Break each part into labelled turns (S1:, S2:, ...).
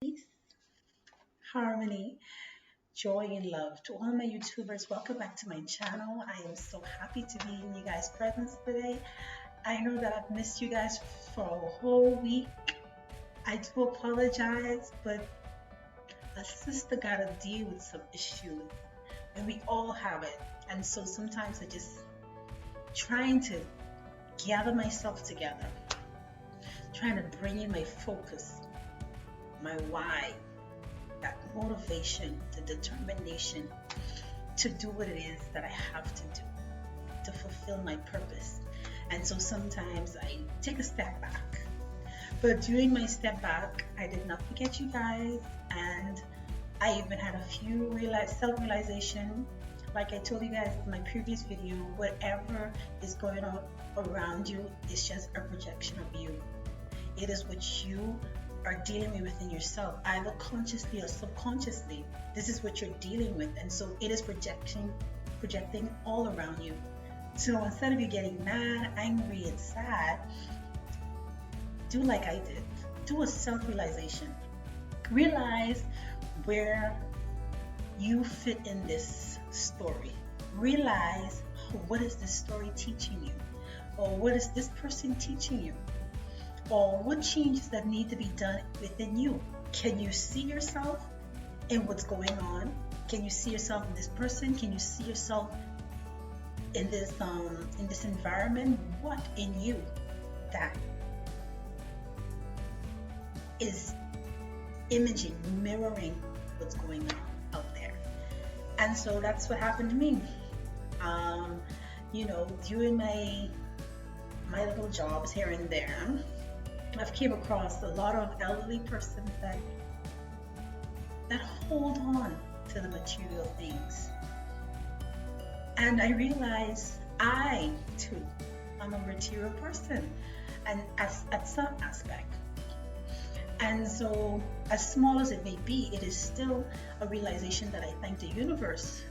S1: Peace, harmony, joy, and love. To all my YouTubers, welcome back to my channel. I am so happy to be in you guys' presence today. I know that I've missed you guys for a whole week. I do apologize, but a sister gotta deal with some issues, and we all have it. And so sometimes I just trying to gather myself together, trying to bring in my focus, my why, that motivation, the determination to do what it is that I have to do to fulfill my purpose. And so sometimes I take a step back. But during my step back, I did not forget you guys, and I even had a few self-realization. Like I told you guys in my previous video, whatever is going on around you is just a projection of you. It is what you are dealing with within yourself, either consciously or subconsciously. This is what you're dealing with, and so it is projecting all around you. So instead of you getting mad, angry, and sad, do like I did. Do a self-realization. Realize where you fit in this story. Realize what is this story teaching you, or what is this person teaching you, or what changes that need to be done within you. Can you see yourself in what's going on? Can you see yourself in this person? Can you see yourself in this environment? What in you that is imaging, mirroring what's going on out there? And so that's what happened to me. During my little jobs here and there, I've came across a lot of elderly persons that hold on to the material things. And I realize I too am a material person, and at some aspect. And so, as small as it may be, it is still a realization that I thank the universe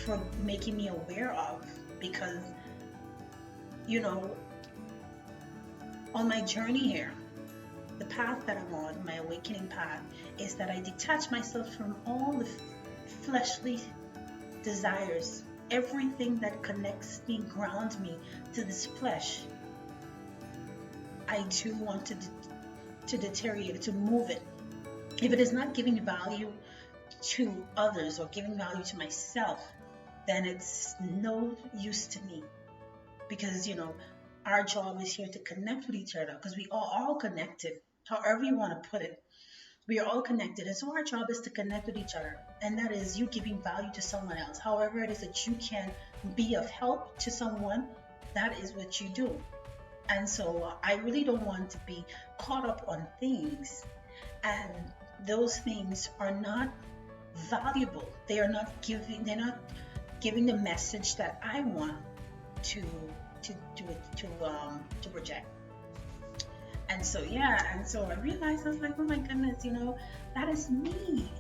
S1: for making me aware of, because on my journey here, the path that I'm on, my awakening path, is that I detach myself from all the fleshly desires, everything that connects me, grounds me to this flesh. I do want to deteriorate it, to move it. If it is not giving value to others or giving value to myself, then it's no use to me. Because our job is here to connect with each other, because we are all connected. However you want to put it, we are all connected, and so our job is to connect with each other, and that is you giving value to someone else. However it is that you can be of help to someone, that is what you do. And so I really don't want to be caught up on things, and those things are not valuable. They're not giving the message that I want to project. And so I realized, I was like, oh my goodness, that is me.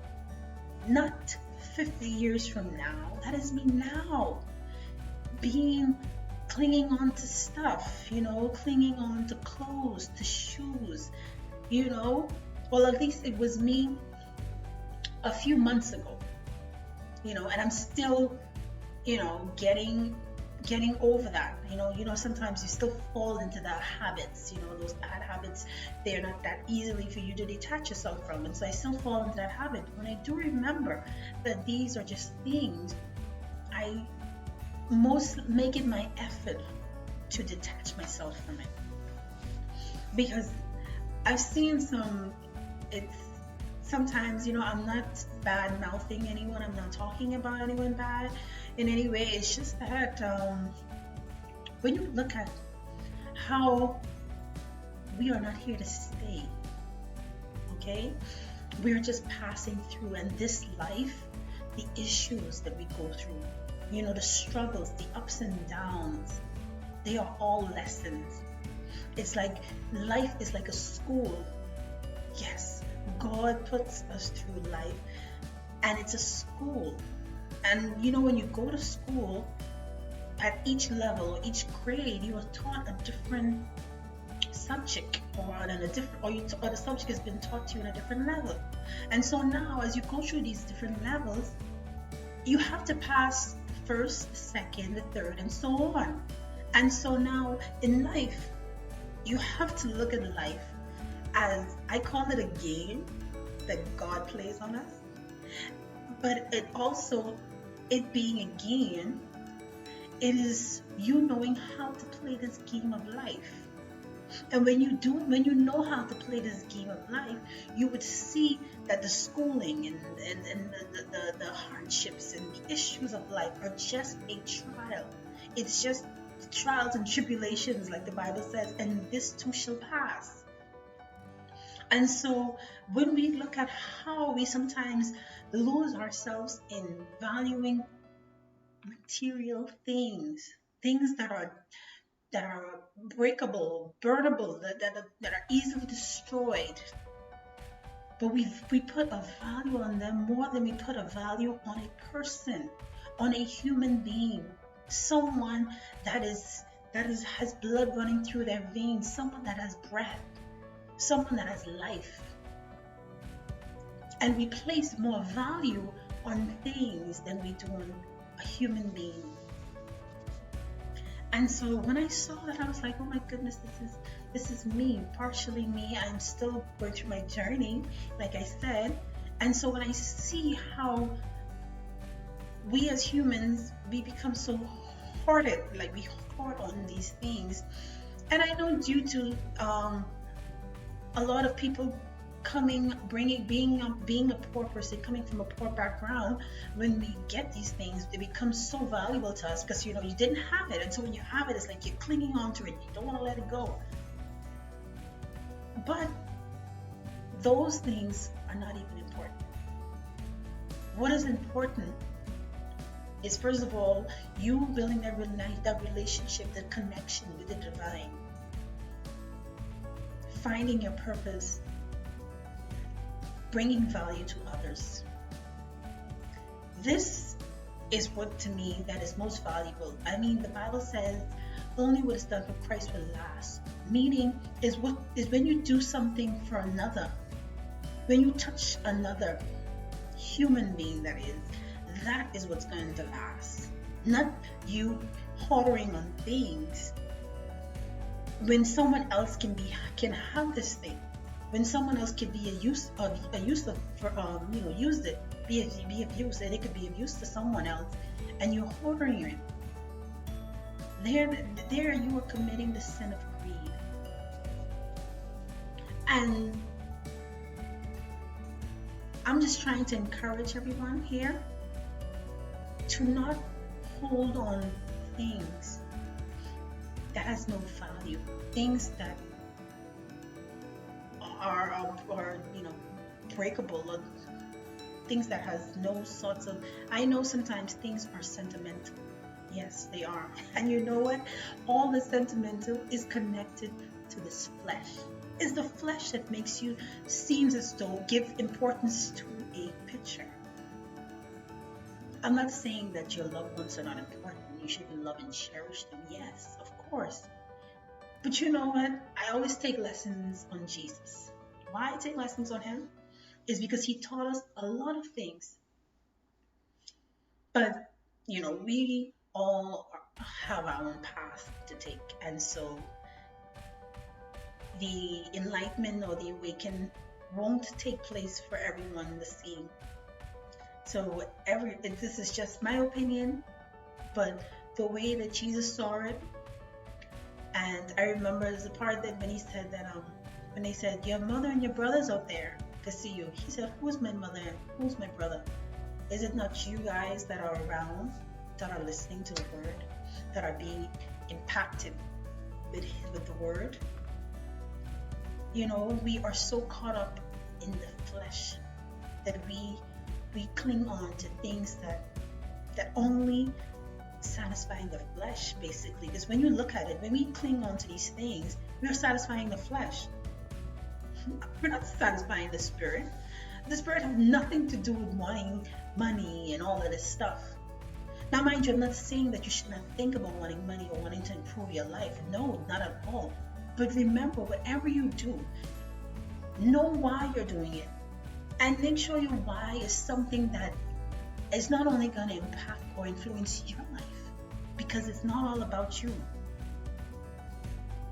S1: Not 50 years from now. That is me now. Clinging on to stuff, clinging on to clothes, to shoes, well, at least it was me a few months ago, and I'm still, getting over that. Sometimes you still fall into the habits, those bad habits. They're not that easily for you to detach yourself from, and so I still fall into that habit. When I do remember that these are just things, I most make it my effort to detach myself from it, because I've seen it's sometimes, I'm not bad mouthing anyone, I'm not talking about anyone bad in any way. It's just that when you look at how we are not here to stay, okay? We're just passing through, and this life, the issues that we go through, the struggles, the ups and downs, they are all lessons. It's like life is like a school. Yes, God puts us through life, and it's a school. And when you go to school, at each level or each grade, you are taught a different subject. or on a different, or the subject has been taught to you on a different level. And so now, as you go through these different levels, you have to pass the first, the second, the third, and so on. And so now in life, you have to look at life as, I call it, a game that God plays on us. But it also, it being a game, it is you knowing how to play this game of life. And when you know how to play this game of life, you would see that the schooling and the hardships and the issues of life are just a trial. It's just trials and tribulations, like the Bible says, and this too shall pass. And so when we look at how we sometimes lose ourselves in valuing material things, things that are breakable, burnable, that are easily destroyed. But we put a value on them more than we put a value on a person, on a human being, someone that has blood running through their veins, someone that has breath, someone that has life. And we place more value on things than we do on a human being. And so when I saw that, I was like, oh my goodness, this is me, partially me. I'm still going through my journey, like I said. And so when I see how we as humans, we become so hoarded, like we hoard on these things. And I know due to a lot of people being a poor person, coming from a poor background, when we get these things, they become so valuable to us because you didn't have it, and so when you have it, it's like you're clinging on to it, you don't want to let it go. But those things are not even important. What is important is, first of all, you building that relationship, that connection with the divine, finding your purpose, bringing value to others. This is what, to me, that is most valuable. I mean, the Bible says only what is done for Christ will last. Meaning is when you do something for another, when you touch another human being, that is what's going to last. Not you hoarding on things when someone else can have this thing. When someone else could be use it, be of use, and it could be of use to someone else, and you're hoarding it. There you are committing the sin of greed. And I'm just trying to encourage everyone here to not hold on things that has no value, things that are breakable, or things that has no sorts of. I know sometimes things are sentimental. Yes, they are. And you know what? All the sentimental is connected to this flesh. It's the flesh that makes you seems as though give importance to a picture. I'm not saying that your loved ones are not important. You should love and cherish them. Yes, of course. But you know what? I always take lessons on Jesus. Why I take lessons on him is because he taught us a lot of things. But, we all have our own path to take. And so the enlightenment or the awakening won't take place for everyone the same. So this is just my opinion, but the way that Jesus saw it. And I remember there's a part that when he said that when they said, your mother and your brothers out there to see you, he said, who's my mother and who's my brother? Is it not you guys that are around, that are listening to the word, that are being impacted with the word? We are so caught up in the flesh that we cling on to things that only satisfying the flesh, basically. Because when you look at it, when we cling on to these things, we are satisfying the flesh. We're not satisfying the spirit. The spirit has nothing to do with wanting money and all of this stuff. Now, mind you, I'm not saying that you should not think about wanting money or wanting to improve your life. No, not at all. But remember, whatever you do, know why you're doing it. And make sure your why is something that is not only going to impact or influence your life, because it's not all about you.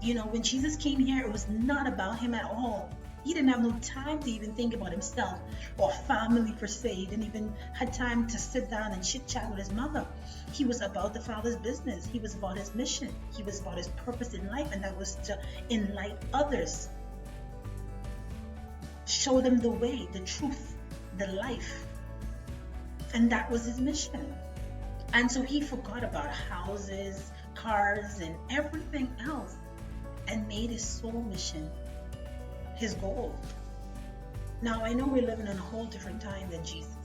S1: You know, when Jesus came here, it was not about him at all. He didn't have no time to even think about himself or family per se. He didn't even had time to sit down and chit chat with his mother. He was about the Father's business. He was about his mission. He was about his purpose in life, and that was to enlighten others, show them the way, the truth, the life. And that was his mission. And so he forgot about houses, cars, and everything else, and made his soul mission his goal. Now, I know we're living in a whole different time than Jesus.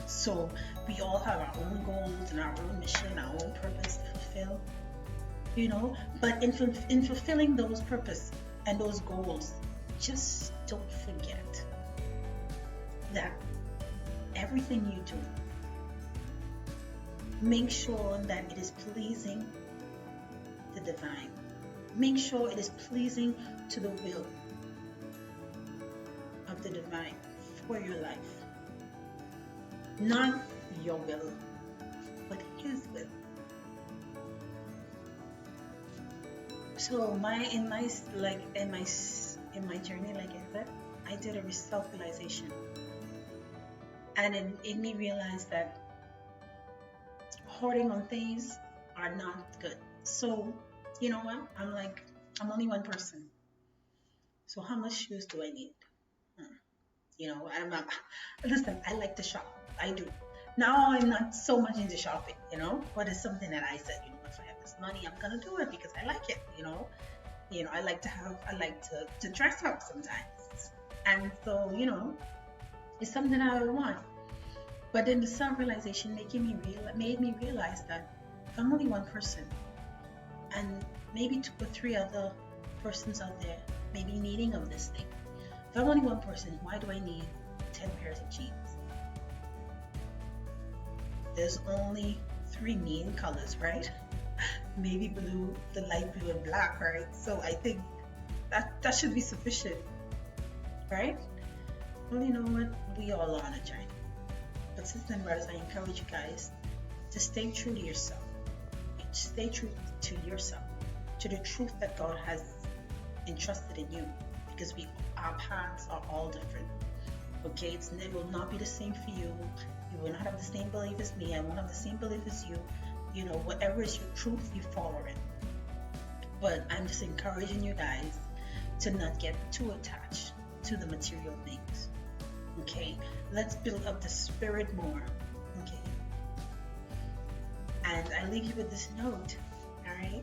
S1: So we all have our own goals and our own mission, our own purpose to fulfill, you know. But in fulfilling those purpose and those goals, just don't forget that everything you do, make sure that it is pleasing to the divine. Make sure it is pleasing to the will of the divine for your life. Not your will, but his will. So in my journey, like I said, I did a self-realization, and it made me realize that hoarding on things are not good. So you know what? I'm only one person. So how much shoes do I need? You know, listen, I like to shop. I do. Now I'm not so much into shopping, you know, but it's something that I said, you know, if I have this money, I'm gonna do it because I like it, you know. I like to dress up sometimes. And so, you know, it's something I would want. But then the self-realization made me realize that if I'm only one person, and maybe 2 or 3 other persons out there may be needing of this thing. If I'm only one person, why do I need 10 pairs of jeans? There's only 3 main colors, right? Maybe blue, the light blue, and black, right? So I think that should be sufficient, right? Well, you know what? We all are on a journey. But sisters and brothers, I encourage you guys to stay true to yourself. Stay true to yourself, to the truth that God has entrusted in you, because our paths are all different. Okay, it will not be the same for you. You will not have the same belief as me. I won't have the same belief as you. You know, whatever is your truth, you follow it. But I'm just encouraging you guys to not get too attached to the material things. Okay, let's build up the spirit more. Okay. And I leave you with this note, all right?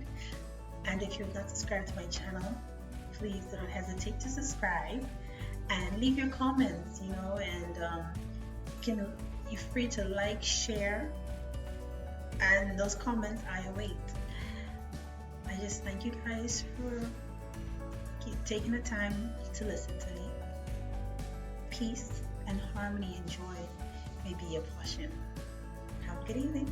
S1: And if you're not subscribed to my channel, please don't hesitate to subscribe and leave your comments, you know, and you're free to like, share, and those comments I await. I just thank you guys for taking the time to listen to me. Peace and harmony and joy may be your portion. Have a good evening.